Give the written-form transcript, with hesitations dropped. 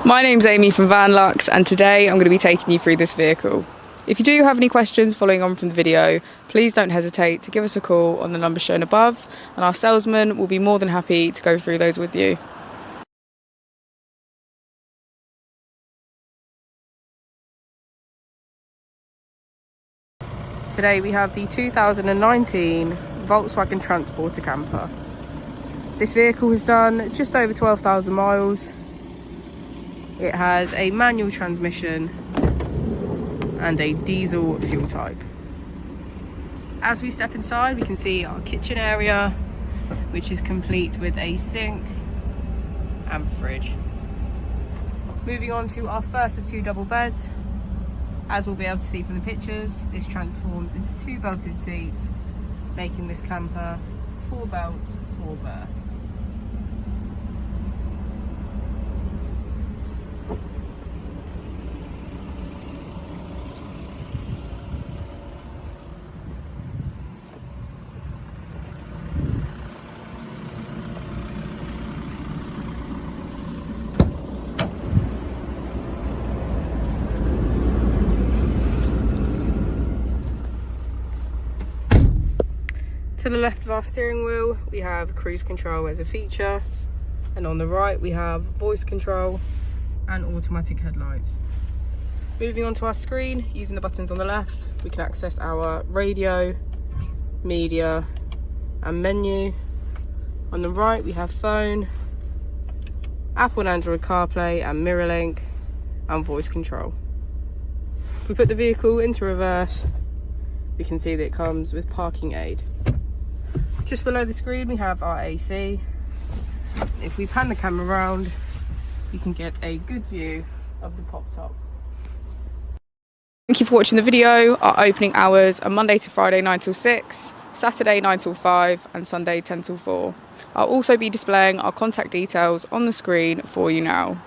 My name's Amy from Vanlux, and today I'm going to be taking you through this vehicle. If you do have any questions following on from the video, please don't hesitate to give us a call on the number shown above, and our salesman will be more than happy to go through those with you. Today we have the 2019 Volkswagen Transporter camper. This vehicle has done just over 12,000 miles. It has a manual transmission and a diesel fuel type. As we step inside, we can see our kitchen area, which is complete with a sink and fridge. Moving on to our first of two double beds. As we'll be able to see from the pictures, this transforms into two belted seats, making this camper 4 belts, 4 berths. To the left of our steering wheel, we have cruise control as a feature, and on the right we have voice control and automatic headlights. Moving on to our screen, using the buttons on the left, we can access our radio, media and menu. On the right we have phone, Apple and Android CarPlay and MirrorLink, and voice control. If we put the vehicle into reverse, we can see that it comes with parking aid. Just below the screen we have our AC. If we pan the camera around, you can get a good view of the pop top. Thank you for watching the video. Our opening hours are Monday to Friday 9 till 6, Saturday 9 till 5 and Sunday 10 till 4. I'll also be displaying our contact details on the screen for you now.